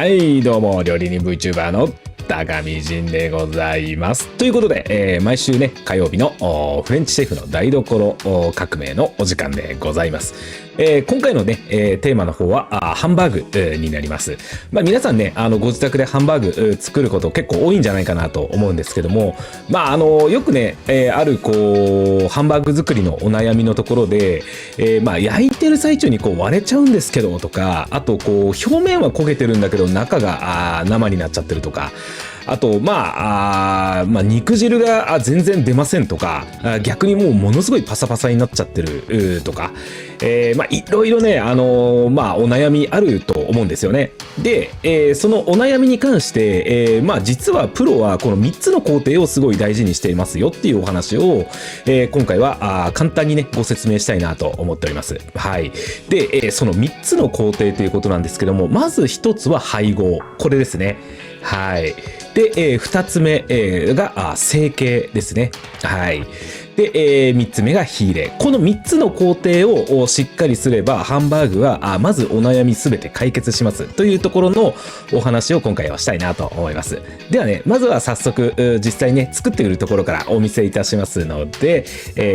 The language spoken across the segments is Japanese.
はい、どうも、料理人 VTuber の高見仁でございます。ということで、毎週ね、火曜日のフレンチシェフの台所革命のお時間でございます。今回のね、テーマの方はハンバーグになります。皆さんね、ご自宅でハンバーグ作ること結構多いんじゃないかなと思うんですけども、よくね、あるハンバーグ作りのお悩みのところで、焼いてる最中に割れちゃうんですけどとか、あと表面は焦げてるんだけど中が生になっちゃってるとか、あと肉汁が全然出ませんとか、逆にものすごいパサパサになっちゃってるとか、いろいろね、お悩みあると思うんですよね。で、そのお悩みに関して、実はプロはこの3つの工程をすごい大事にしていますよっていうお話を、今回は簡単にねご説明したいなと思っております。はい。で、その3つの工程ということなんですけども、まず1つは配合、これですね。はい。で、2つ目、が成形ですね。はい。で、3つ目が火入れ。この3つの工程をしっかりすれば、ハンバーグはまずお悩みすべて解決しますというところのお話を今回はしたいなと思います。ではね、まずは早速実際ね作ってくるところからお見せいたしますので、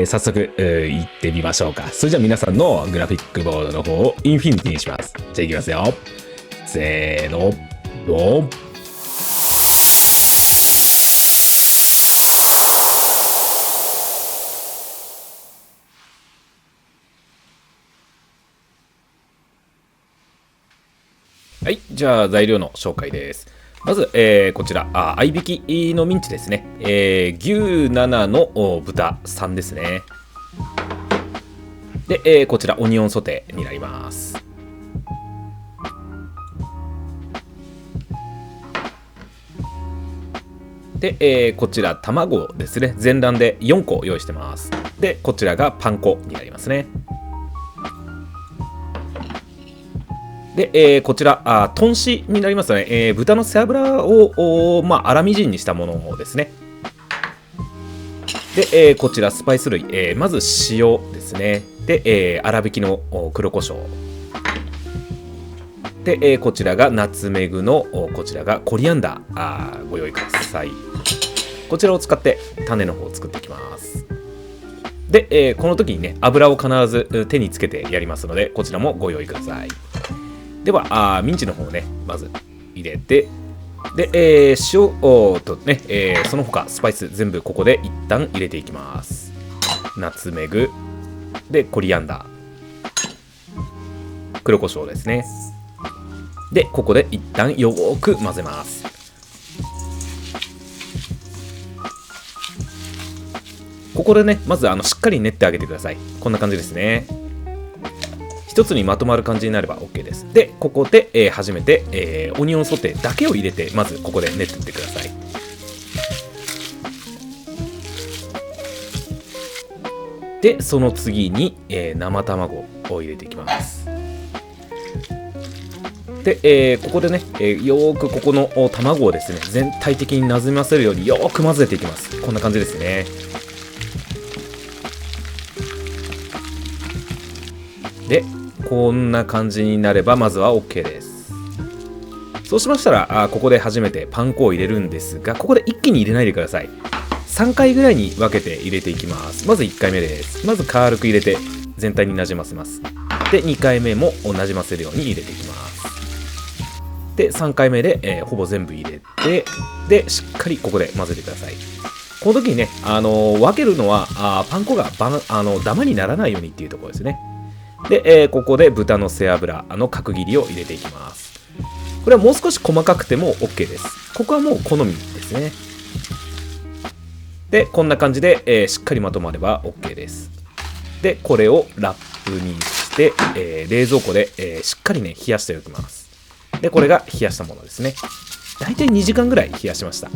早速行ってみましょうか。それじゃあ皆さんのグラフィックボードの方をインフィニティにします。じゃあいきますよ。せーの、ドン。はい、じゃあ材料の紹介です。まず、こちら合いびきのミンチですね。牛7の豚3ですね。で、こちらオニオンソテーになります。で、こちら卵ですね。全卵で4個用意してます。で、こちらがパン粉になりますね。で、こちら豚脂になりますね。豚の背脂を粗みじんにしたものですね。で、こちらスパイス類、まず塩ですね。で、粗挽きの黒胡椒で、こちらがナツメグのこちらがコリアンダーご用意ください。こちらを使って種の方を作っていきます。で、この時にね油を必ず手につけてやりますので、こちらもご用意ください。ではミンチの方をねまず入れて、で、塩とね、その他スパイス全部ここで一旦入れていきます。ナツメグでコリアンダー、黒胡椒ですね。でここで一旦よーく混ぜます。ここでねまずしっかり練ってあげてください。こんな感じですね。一つにまとまる感じになれば OK です。でここで、初めて、オニオンソテーだけを入れて、まずここで練ってってください。でその次に、生卵を入れていきます。で、ここでね、よーくここの卵をですね全体的になじませるようによーく混ぜていきます。こんな感じですね。でこんな感じになればまずは OK です。そうしましたらここで初めてパン粉を入れるんですが、ここで一気に入れないでください。3回ぐらいに分けて入れていきます。まず1回目です。まず軽く入れて全体になじませます。で2回目もなじませるように入れていきます。で3回目で、ほぼ全部入れて、でしっかりここで混ぜてください。この時にね、分けるのはパン粉がダマにならないようにっていうところですね。で、ここで豚の背脂の角切りを入れていきます。これはもう少し細かくても OK です。ここはもう好みですね。でこんな感じで、しっかりまとまれば OK です。でこれをラップにして、冷蔵庫で、しっかりね冷やしておきます。でこれが冷やしたものですね。だいたい2時間ぐらい冷やしました。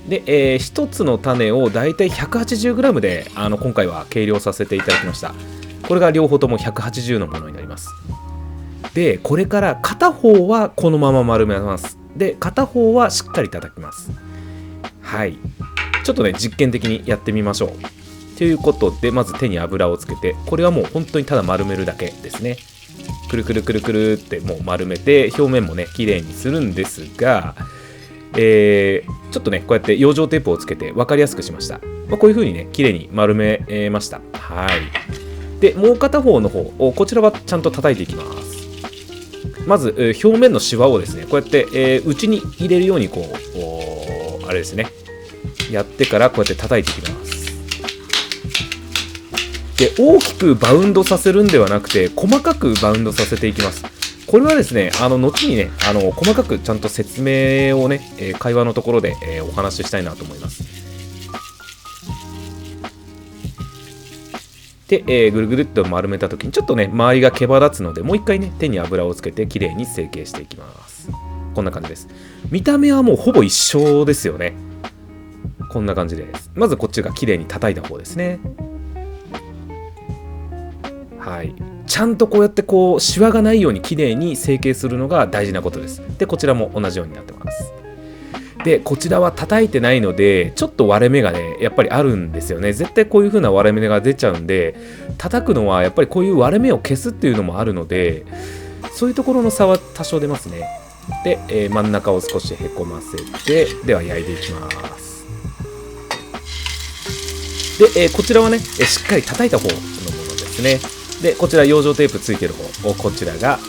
で、1つの種をだいたい 180g で今回は計量させていただきました。これが両方とも180のものになります。でこれから片方はこのまま丸めます。で片方はしっかり叩きます。はい、ちょっとね実験的にやってみましょう。ということでまず手に油をつけて、これはもう本当にただ丸めるだけですね。くるくるくるくるってもう丸めて表面もね綺麗にするんですが、ちょっとねこうやって養生テープをつけて分かりやすくしました。こういう風にね綺麗に丸めました。はい。でもう片方の方、こちらはちゃんと叩いていきます。まず、表面のシワをですねこうやって、内に入れるようにこうあれですねやってからこうやって叩いていきます。で大きくバウンドさせるんではなくて細かくバウンドさせていきます。これはですね後にね細かくちゃんと説明をね、会話のところで、お話ししたいなと思います。で、ぐるぐるっと丸めた時にちょっとね周りが毛羽立つのでもう一回ね手に油をつけてきれいに成形していきます。こんな感じです。見た目はもうほぼ一緒ですよね。こんな感じです。まずこっちがきれいに叩いた方ですね。はい、ちゃんとこうやってこうシワがないようにきれいに成形するのが大事なことです。でこちらも同じようになってます。でこちらは叩いてないのでちょっと割れ目がねやっぱりあるんですよね。絶対こういう風な割れ目が出ちゃうんで叩くのはやっぱりこういう割れ目を消すっていうのもあるのでそういうところの差は多少出ますね。で、真ん中を少しへこませてでは焼いていきます。で、こちらはねしっかり叩いた方のものですね。でこちら養生テープついてる方、こちらが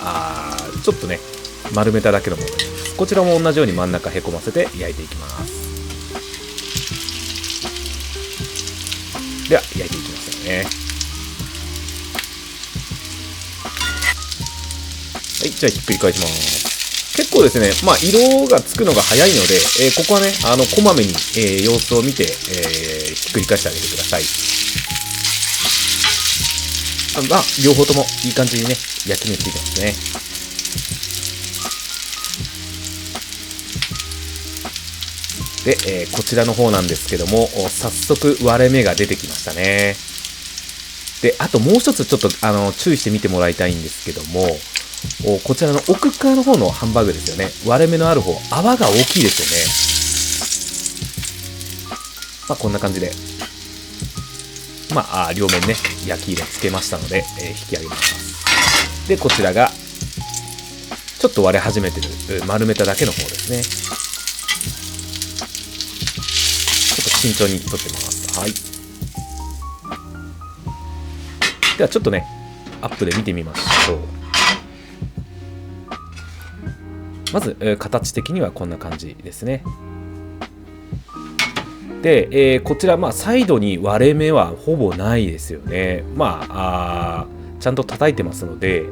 ちょっとね丸めただけのものです。こちらも同じように真ん中へこませて焼いていきます。では焼いていきますよね。はい、じゃあひっくり返します。結構ですね色がつくのが早いので、ここはねこまめに、様子を見て、ひっくり返してあげてください。両方ともいい感じにね焼き目ついてますね。で、こちらの方なんですけども早速割れ目が出てきましたね。であともう一つちょっと注意してみてもらいたいんですけどもこちらの奥側の方のハンバーグですよね。割れ目のある方泡が大きいですよね。こんな感じで両面ね焼き色つけましたので、引き上げます。でこちらがちょっと割れ始めてる丸めただけの方ですね。ちょっと慎重に取ってます。はい。ではちょっとねアップで見てみましょう。まず、形的にはこんな感じですね。で、こちらサイドに割れ目はほぼないですよね。ちゃんと叩いてますので、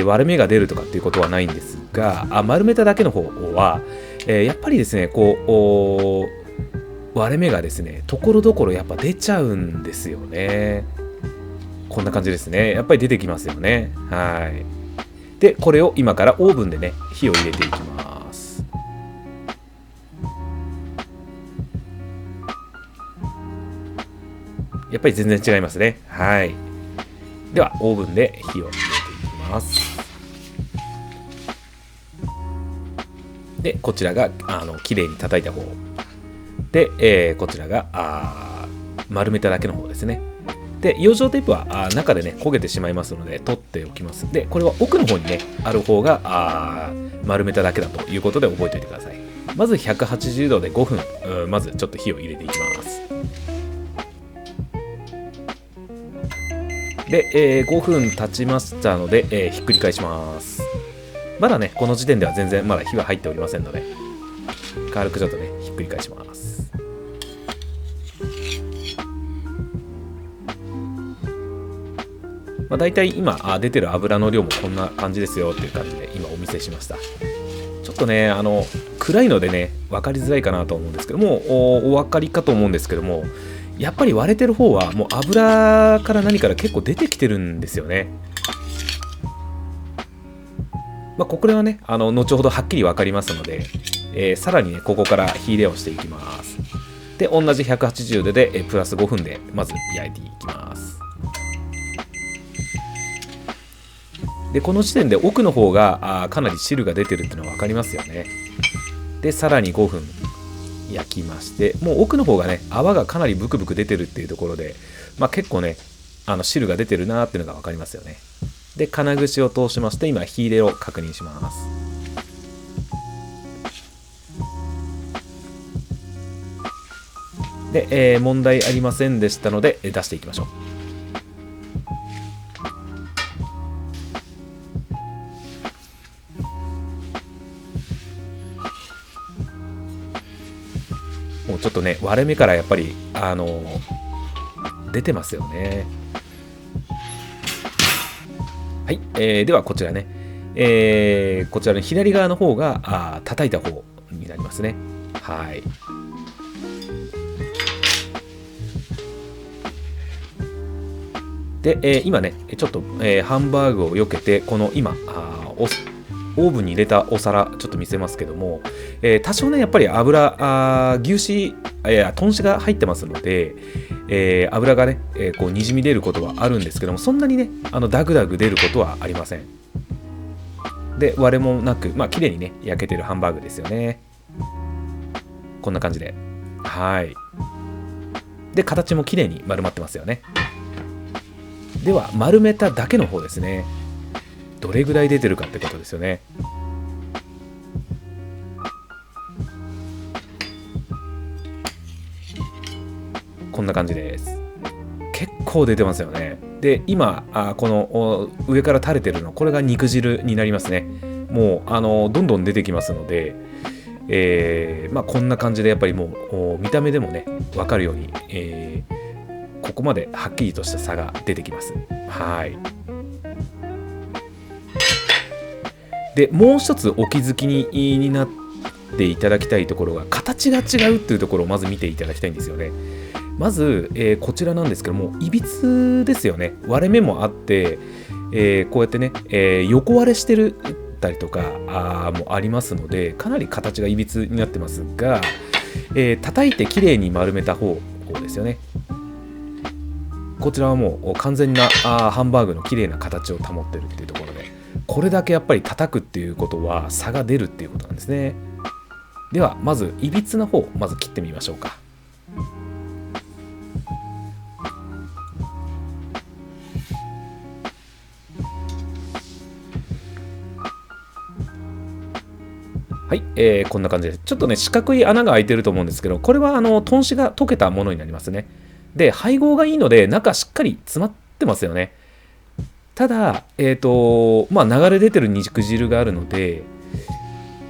割れ目が出るとかっていうことはないんですが丸めただけの方は、やっぱりですねこう割れ目がですねところどころやっぱ出ちゃうんですよね。こんな感じですね。やっぱり出てきますよね。はい。でこれを今からオーブンでね火を入れていきます。やっぱり全然違いますね。はい。ではオーブンで火を入れていきます。でこちらが綺麗に叩いた方で、こちらが丸めただけの方ですね。で養生テープは中でね焦げてしまいますので取っておきます。でこれは奥の方にねある方が丸めただけだということで覚えておいてください。まず180度で5分まずちょっと火を入れていきます。で、5分経ちましたので、ひっくり返します。まだねこの時点では全然まだ火は入っておりませんので軽くちょっとねひっくり返します。だいたい今出てる油の量もこんな感じですよっていう感じで今お見せしました。ちょっとね暗いのでね分かりづらいかなと思うんですけどもお分かりかと思うんですけどもやっぱり割れてる方はもう油から何から結構出てきてるんですよね。これはね後ほどはっきり分かりますので、さらにねここから火入れをしていきます。で同じ180度でプラス5分でまず焼いていきます。でこの時点で奥の方がかなり汁が出てるっていうのは分かりますよね。でさらに5分焼きましてもう奥の方がね泡がかなりブクブク出てるっていうところで、結構ね汁が出てるなーっていうのが分かりますよね。で、金串を通しまして、今、火入れを確認します。で、問題ありませんでしたので、出していきましょう。もうちょっとね、割れ目からやっぱり、出てますよね。はい、ではこちらね、こちらの左側の方が叩いた方になりますね。はい。で、今ね、ちょっと、ハンバーグを避けて、この今、オーブンに入れたお皿、ちょっと見せますけども、多少ね、やっぱり油、牛脂、豚脂が入ってますので、油がね、こうにじみ出ることはあるんですけども、そんなにね、ダグダグ出ることはありません。で、割れもなく、まあ、綺麗にね、焼けてるハンバーグですよね。こんな感じで。はい。で、形も綺麗に丸まってますよね。では、丸めただけの方ですね。どれぐらい出てるかってことですよね。こんな感じです。結構出てますよね。で、今、この上から垂れてるの、これが肉汁になりますね。もう、どんどん出てきますので、まあ、こんな感じで、やっぱりもう、見た目でもね、わかるように、ここまではっきりとした差が出てきます。はい。で、もう一つお気づきになっていただきたいところが、形が違うっていうところをまず見ていただきたいんですよね。まず、こちらなんですけども、いびつですよね。割れ目もあって、こうやってね、横割れしてるたりとかもありますので、かなり形がいびつになってますが、叩いてきれいに丸めた方ですよね。こちらはもう完全なハンバーグの綺麗な形を保ってるっていうところで、これだけやっぱり叩くっていうことは差が出るっていうことなんですね。ではまずいびつな方、まず切ってみましょうか。はい、こんな感じです。ちょっとね、四角い穴が開いてると思うんですけど、これは豚脂が溶けたものになりますね。で、配合がいいので、中しっかり詰まってますよね。ただ、まあ、流れ出てる肉汁があるので、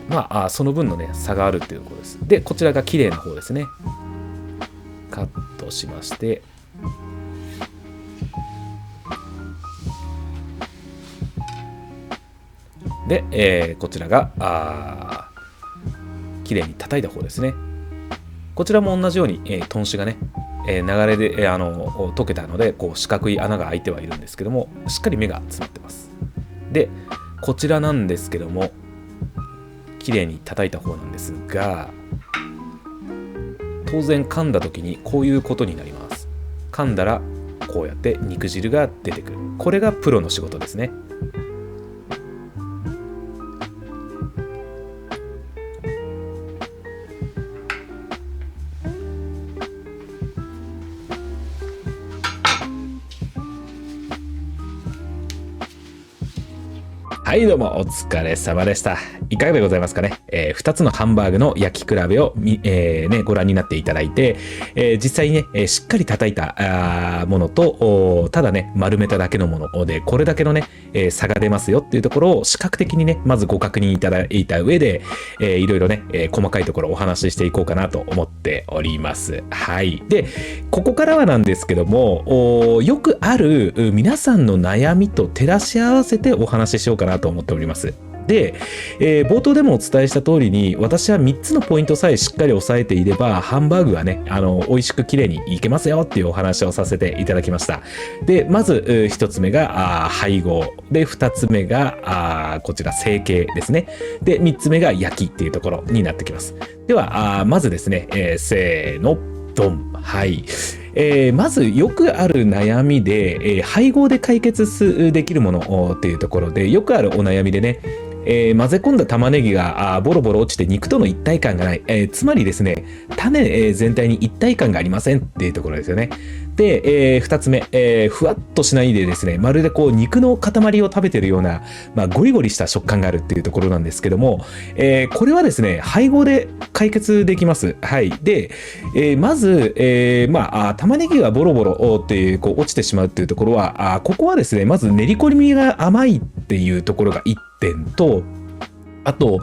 まあ、その分のね、差があるっていうところです。で、こちらが綺麗な方ですね。カットしまして、で、こちらが、綺麗に叩いた方ですね。こちらも同じように、豚脂がね、流れで、溶けたので、こう四角い穴が開いてはいるんですけども、しっかり目が詰まってます。で、こちらなんですけども、綺麗に叩いた方なんですが、当然噛んだ時にこういうことになります。噛んだらこうやって肉汁が出てくる。これがプロの仕事ですね。はいどうもお疲れ様でした。いかがでございますかね。2つのハンバーグの焼き比べをご覧になっていただいて、実際にね、しっかり叩いたものと、ただね、丸めただけのもので、これだけのね、差が出ますよっていうところを視覚的にね、まずご確認いただいた上で、いろいろね、細かいところをお話ししていこうかなと思っております。はい。で、ここからはなんですけども、よくある皆さんの悩みと照らし合わせてお話ししようかなと思っております。で、冒頭でもお伝えした通りに、私は3つのポイントさえしっかり押さえていれば、ハンバーグがね、美味しく綺麗にいけますよっていうお話をさせていただきました。で、まず1つ目が配合。で、2つ目がこちら成形ですね。で、3つ目が焼きっていうところになってきます。では、まずですね、せーの、ドン。はい。まずよくある悩みで、配合で解決できるものっていうところで、よくあるお悩みでね、混ぜ込んだ玉ねぎがボロボロ落ちて肉との一体感がない。つまりですね、種全体に一体感がありませんっていうところですよね。で、2つ目、ふわっとしないでですね、まるでこう肉の塊を食べてるような、ゴリゴリした食感があるっていうところなんですけども、これはですね、配合で解決できます。はい。で、まず、玉ねぎがボロボロってこう落ちてしまうっていうところは、ここはですね、まず練り込みが甘いっていうところが1点と、あと、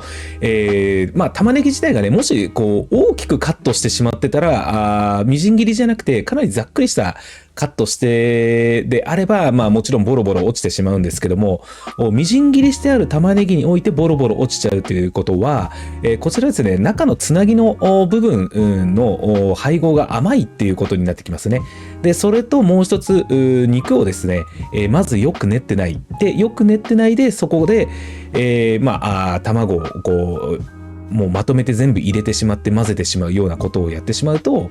玉ねぎ自体がね、もし、こう、大きくカットしてしまってたら、みじん切りじゃなくて、かなりざっくりしたカットしてであれば、もちろんボロボロ落ちてしまうんですけども、みじん切りしてある玉ねぎにおいてボロボロ落ちちゃうということは、こちらですね、中のつなぎの部分の配合が甘いっていうことになってきますね。で、それともう一つ、肉をですね、まずよく練ってない。で、よく練ってないで、そこで、卵をこうもうまとめて全部入れてしまって混ぜてしまうようなことをやってしまうと、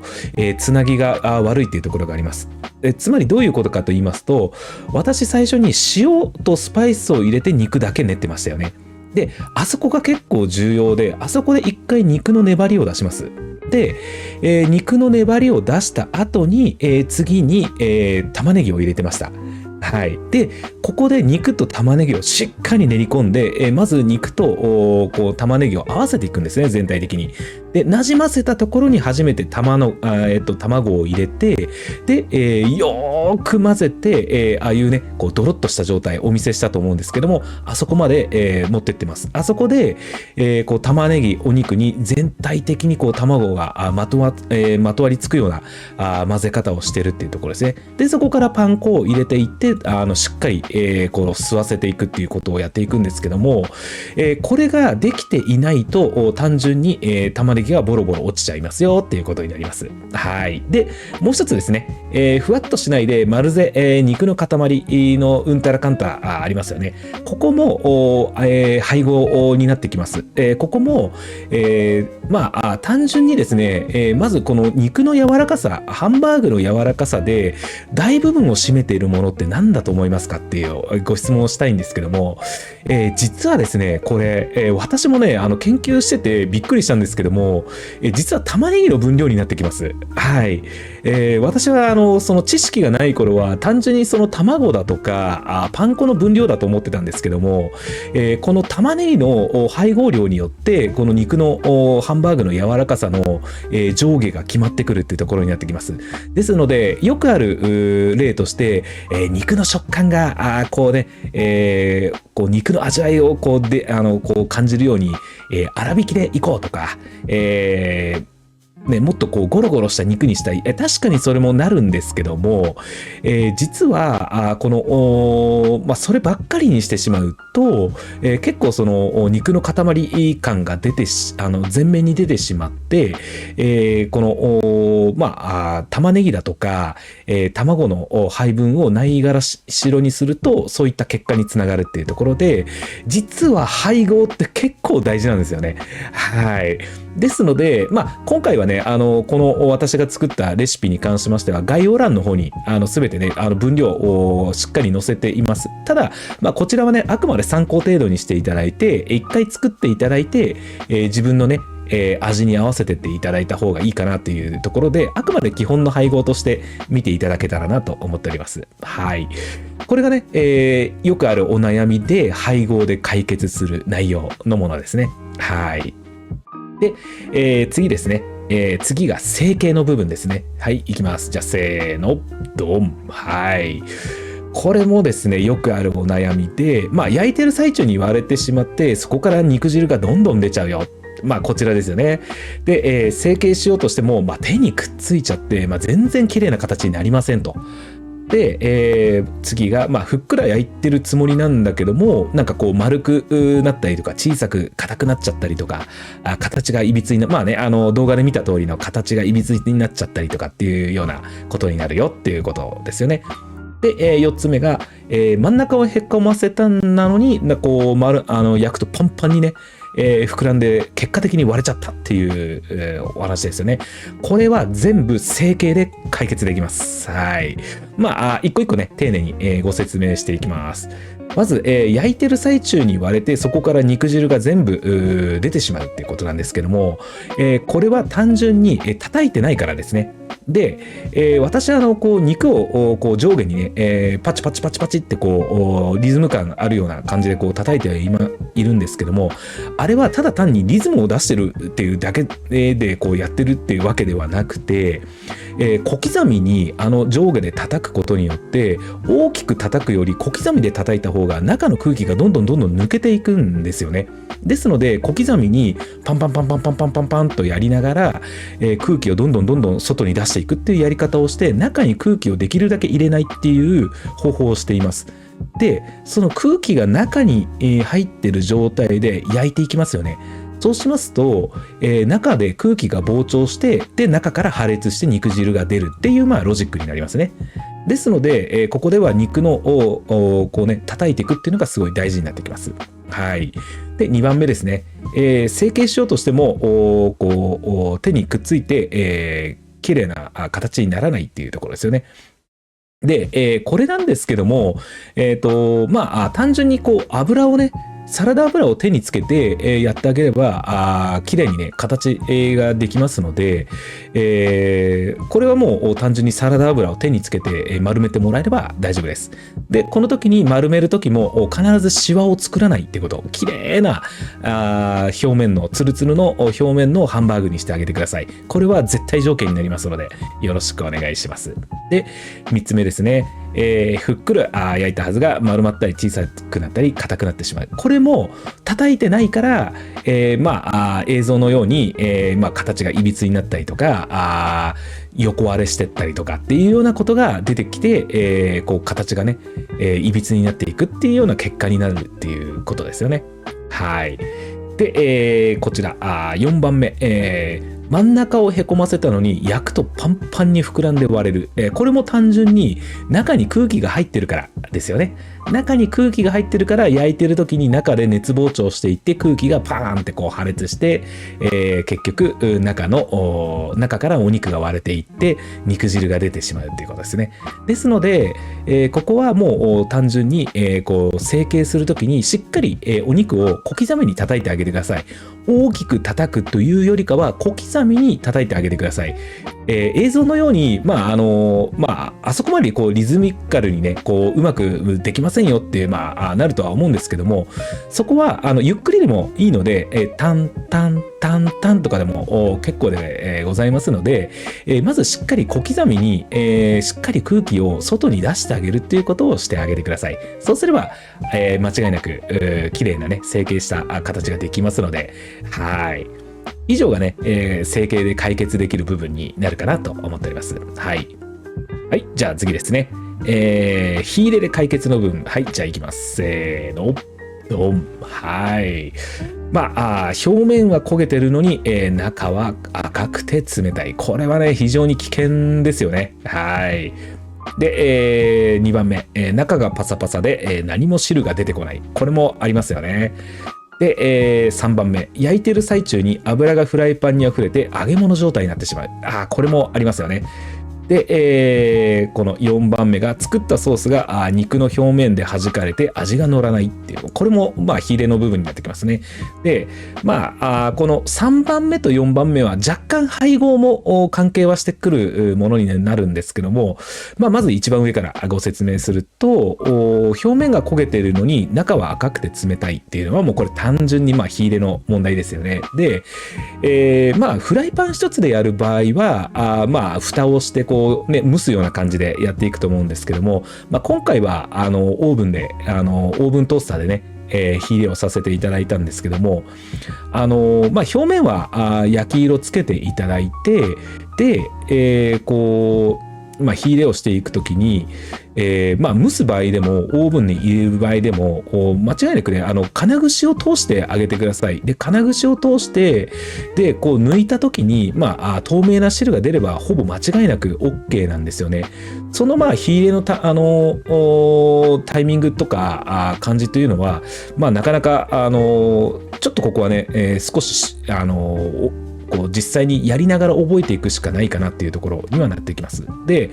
つなぎが悪いっていうところがあります。つまりどういうことかと言いますと、私最初に塩とスパイスを入れて肉だけ練ってましたよね。で、あそこが結構重要で、あそこで一回肉の粘りを出します。で、肉の粘りを出した後に、次に、玉ねぎを入れてました。はい。で、ここで肉と玉ねぎをしっかり練り込んで、まず肉とこう玉ねぎを合わせていくんですね、全体的に。で、馴染ませたところに初めて卵を入れて、で、よーく混ぜて、ああいうね、こうドロッとした状態お見せしたと思うんですけども、あそこまで、持ってってます。あそこで、こう玉ねぎ、お肉に全体的にこう卵がまとわりつくような混ぜ方をしてるっていうところですね。で、そこからパン粉を入れていって、しっかり、こう吸わせていくっていうことをやっていくんですけども、これができていないと単純に、玉ねぎがボロボロ落ちちゃいますよっていうことになります。はい。で、もう一つですね、ふわっとしないでまるで、肉の塊のうんたらかんたらありますよね。ここも、配合になってきます。ここも、単純にですね、まずこの肉の柔らかさ、ハンバーグの柔らかさで大部分を占めているものって何だと思いますかっていうご質問をしたいんですけども、実はですね、これ、私もね、研究しててびっくりしたんですけども、実は玉ねぎの分量になってきます。はい。私はその知識がない頃は単純にその卵だとかパン粉の分量だと思ってたんですけども、この玉ねぎの配合量によってこの肉のハンバーグの柔らかさの、上下が決まってくるっていうところになってきます。ですのでよくある例として、肉の食感がこうね、こう肉の味わいをこう感じるように、粗挽きでいこうとか、もっとこうゴロゴロした肉にしたい。確かにそれもなるんですけども、実はこのそればっかりにしてしまうと、結構その肉の塊感が前面に出てしまって、この玉ねぎだとか、卵の配分をないがらしろにするとそういった結果につながるっていうところで、実は配合って結構大事なんですよね。はい。ですので、今回はね、この私が作ったレシピに関しましては、概要欄の方に、すべてね、分量をしっかり載せています。ただ、こちらはね、あくまで参考程度にしていただいて、一回作っていただいて、自分のね、味に合わせてっていただいた方がいいかなというところで、あくまで基本の配合として見ていただけたらなと思っております。はい。これがね、よくあるお悩みで配合で解決する内容のものですね。はい。で、次ですね。次が成形の部分ですね。はい、いきます。じゃあ、せーの、ドン。はい。これもですね、よくあるお悩みで、焼いてる最中に割れてしまって、そこから肉汁がどんどん出ちゃうよ。こちらですよね。で、成形しようとしても、手にくっついちゃって、全然綺麗な形になりませんと。で、次が、ふっくら焼いてるつもりなんだけども、なんかこう丸くなったりとか、小さく硬くなっちゃったりとか、形がいびつに動画で見た通りの形がいびつになっちゃったりとかっていうようなことになるよっていうことですよね。で、4つ目が、真ん中をへっこませたなのに、こう焼くとパンパンにね、膨らんで結果的に割れちゃったっていう、お話ですよね。これは全部成形で解決できます。はい。まあ、一個一個ね、丁寧に、ご説明していきます。まず、焼いてる最中に割れて、そこから肉汁が全部出てしまうっていうことなんですけども、これは単純に、叩いてないからですね。で、私はこう肉をこう上下にね、パチパチパチパチってこうリズム感あるような感じでこう叩いているんですけども、あれはただ単にリズムを出してるっていうだけでこうやってるっていうわけではなくて、小刻みに上下で叩くことによって、大きく叩くより小刻みで叩いた方が中の空気がどんどん抜けていくんですよね。ですので小刻みにパンパンパンパンパンパンパンパンとやりながら、空気をどんどん外に出していくっていうやり方をして、中に空気をできるだけ入れないっていう方法をしています。で、その空気が中に入ってる状態で焼いていきますよね。そうしますと、中で空気が膨張して、で中から破裂して肉汁が出るっていうロジックになりますね。ですので、ここでは肉のこうね叩いていくっていうのがすごい大事になってきます。はい。で2番目ですね。成形しようとしてもこう手にくっついて、綺麗な形にならないっていうところですよね。で、これなんですけども、単純にこう油をね、サラダ油を手につけて、やってあげれば綺麗にね形ができますので、これはもう単純にサラダ油を手につけて丸めてもらえれば大丈夫です。でこの時に丸める時も必ずシワを作らないっていうこと、綺麗な表面のツルツルの表面のハンバーグにしてあげてください。これは絶対条件になりますのでよろしくお願いします。で3つ目ですね。ふっくら焼いたはずが丸まったり小さくなったり硬くなってしまう。これも叩いてないから、映像のように、形がいびつになったりとか横割れしてったりとかっていうようなことが出てきて、こう形がね、いびつになっていくっていうような結果になるっていうことですよね。はい。で、こちら4番目、真ん中をへこませたのに焼くとパンパンに膨らんで割れる。これも単純に中に空気が入ってるからですよね。中に空気が入ってるから焼いてる時に中で熱膨張していって空気がパーンってこう破裂して、結局中からお肉が割れていって肉汁が出てしまうっていうことですね。ですので、ここはもう単純に、こう成形する時にしっかり、お肉を小刻みに叩いてあげてください。大きく叩くというよりかは小刻みに叩いてあげてください。映像のようにあそこまでこうリズミカルにねこううまくできませんよってなるとは思うんですけども、そこはゆっくりでもいいので、タンタンタンタンとかでも結構で、ございますので、まずしっかり小刻みに、しっかり空気を外に出してあげるっていうことをしてあげてください。そうすれば、間違いなく綺麗なね成形した形ができますので、はい。以上がね、成形で解決できる部分になるかなと思っております。はい。はい、じゃあ次ですね。火入れで解決の部分。はい、じゃあいきます。せーの。ドン。はい。表面は焦げてるのに、中は赤くて冷たい。これはね、非常に危険ですよね。はい。で、2番目、中がパサパサで、何も汁が出てこない。これもありますよね。で、3番目、焼いてる最中に油がフライパンにあふれて揚げ物状態になってしまう。これもありますよね。で、この4番目が作ったソースが肉の表面で弾かれて味が乗らないっていう、これも火入れの部分になってきますね。で、この3番目と4番目は若干配合も関係はしてくるものになるんですけども、まず一番上からご説明すると、表面が焦げているのに中は赤くて冷たいっていうのはもうこれ単純に火入れの問題ですよね。で、フライパン一つでやる場合は蓋をして蒸すような感じでやっていくと思うんですけども、今回はオーブントースターでね、火入れをさせていただいたんですけども、表面は焼き色つけていただいて、で、火入れをしていくときに、蒸す場合でも、オーブンに入れる場合でも、間違いなくね、金串を通してあげてください。で、金串を通して、で、抜いたときに、透明な汁が出れば、ほぼ間違いなく OK なんですよね。その、火入れのタイミングとか、感じというのは、なかなか、ちょっとここはね、少し、実際にやりながら覚えていくしかないかなっていうところにはなってきます。で、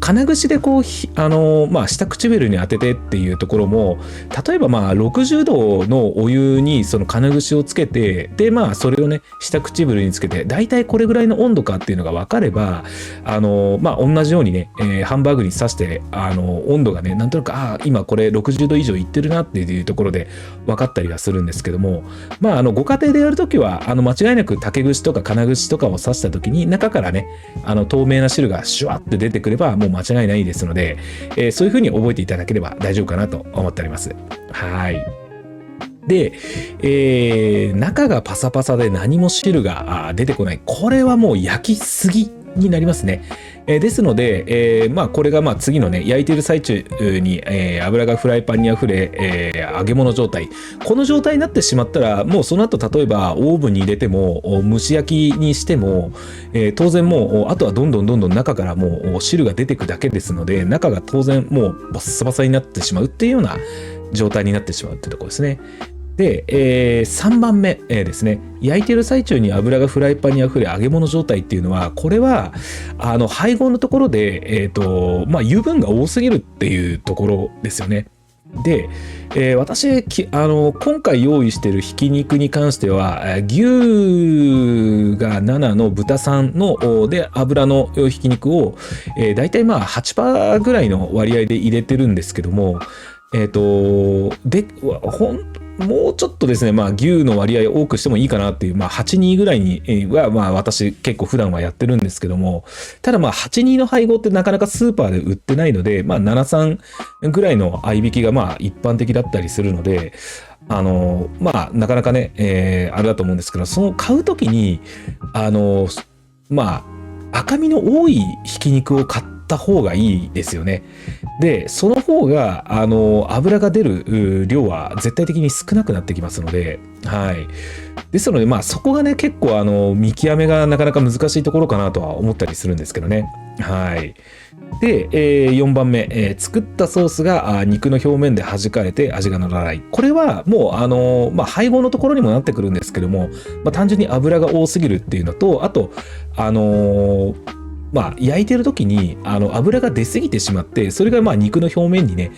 金串で下唇に当ててっていうところも、例えば60度のお湯にその金串をつけて、で、それをね、下唇につけて、だいたいこれぐらいの温度かっていうのが分かれば、同じようにね、ハンバーグに刺して、温度がね、なんとなく、今これ60度以上いってるなっていうところで分かったりはするんですけども、ご家庭でやるときは、間違いなく竹串とか金串とかを刺した時に中からね透明な汁がシュワッて出てくればもう間違いないですので、そういう風に覚えていただければ大丈夫かなと思っております。はい。で、中がパサパサで何も汁が出てこない。これはもう焼きすぎになりますね。ですので、これが次のね、焼いてる最中に、油がフライパンに溢れ、揚げ物状態。この状態になってしまったら、もうその後例えばオーブンに入れても、蒸し焼きにしても、当然もう、あとはどんどん中からもう汁が出てくだけですので、中が当然もうバッサバサになってしまうっていうような状態になってしまうってところですね。で、3番目、ですね。焼いてる最中に油がフライパンに溢れ揚げ物状態っていうのは、これは、配合のところで、油分が多すぎるっていうところですよね。で、私、今回用意しているひき肉に関しては、牛が7の豚3ので油のひき肉を、だいたい8% ぐらいの割合で入れてるんですけども、もうちょっとですね、牛の割合多くしてもいいかなっていう、8-2ぐらいには、私結構普段はやってるんですけども、ただ8-2の配合ってなかなかスーパーで売ってないので、7-3ぐらいの合いびきが一般的だったりするので、なかなかね、あれだと思うんですけど、その買うときに、赤身の多いひき肉を買った方がいいですよね。で、その方が、油が出る量は絶対的に少なくなってきますので、はい。ですので、そこがね、結構、見極めがなかなか難しいところかなとは思ったりするんですけどね。はい。で、4番目、作ったソースが肉の表面で弾かれて味が乗らない。これはもう、配合のところにもなってくるんですけども、単純に油が多すぎるっていうのと、あと、焼いてる時に油が出過ぎてしまって、それが肉の表面にね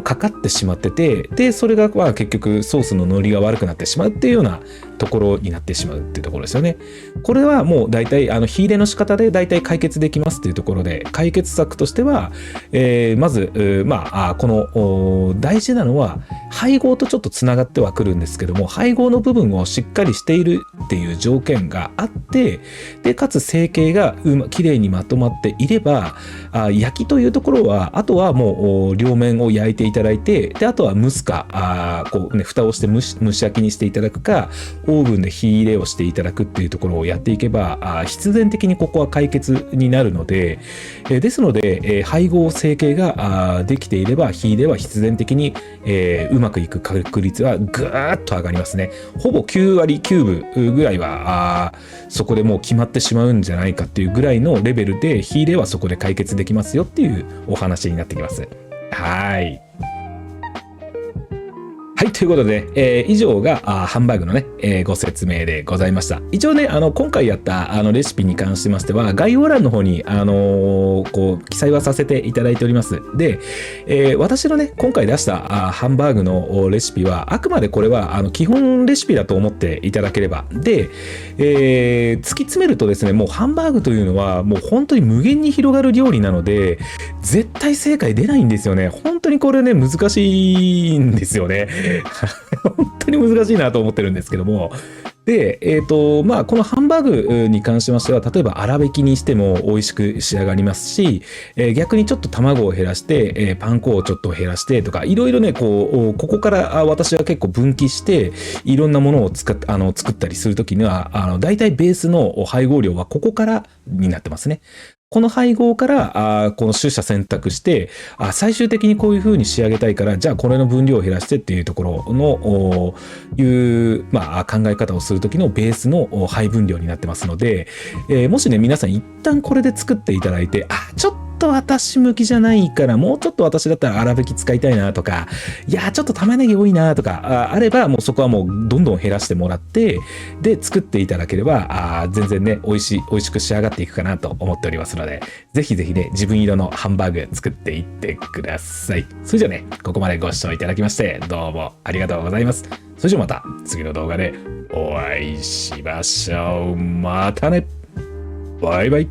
かかってしまってて、でそれが結局ソースのノリが悪くなってしまうっていうようなところになってしまうっていうところですよね。これはもう大体火入れの仕方で大体解決できますっていうところで、解決策としては、まずこの大事なのは配合とちょっとつながってはくるんですけども、配合の部分をしっかりしているっていう条件があって、でかつ成形がきれいにまとまっていれば、焼きというところはあとはもう両面を焼いていただいて、であとは蒸すか蓋をして蒸し焼きにしていただくか、オーブンで火入れをしていただくっていうところをやっていけば必然的にここは解決になるので、ですので、配合成形ができていれば火入れは必然的に、うまくいく確率はぐーっと上がりますね。ほぼ9割9分ぐらいはそこでもう決まってしまうんじゃないかっていうぐらいのレベルで火入れはそこで解決できますよっていうお話になってきます。はい。はい、ということで、以上がハンバーグのね、ご説明でございました。一応ね、今回やったレシピに関しましては、概要欄の方に、記載はさせていただいております。で、私のね、今回出したハンバーグのレシピは、あくまでこれは基本レシピだと思っていただければ。で、突き詰めるとですね、もうハンバーグというのは、もう本当に無限に広がる料理なので、絶対正解出ないんですよね。本当にこれね、難しいんですよね。本当に難しいなと思ってるんですけども。で、このハンバーグに関しましては、例えば粗挽きにしても美味しく仕上がりますし、逆にちょっと卵を減らして、パン粉をちょっと減らしてとか、いろいろね、ここから私は結構分岐して、いろんなものを作ったりするときには、大体ベースの配合量はここからになってますね。この配合からこの取捨選択して最終的にこういう風に仕上げたいから、じゃあこれの分量を減らしてっていうところの考え方をする時のベースの配分量になってますので、もしね皆さん一旦これで作っていただいて、ちょっと私向きじゃないからもうちょっと私だったら粗挽き使いたいなとか、いやちょっと玉ねぎ多いなとかあれば、もうそこはもうどんどん減らしてもらってで作っていただければ全然ね美味しく仕上がっていくかなと思っておりますので、ぜひぜひね自分色のハンバーグ作っていってください。それじゃあね、ここまでご視聴いただきましてどうもありがとうございます。それじゃあまた次の動画でお会いしましょう。またね。バイバイ。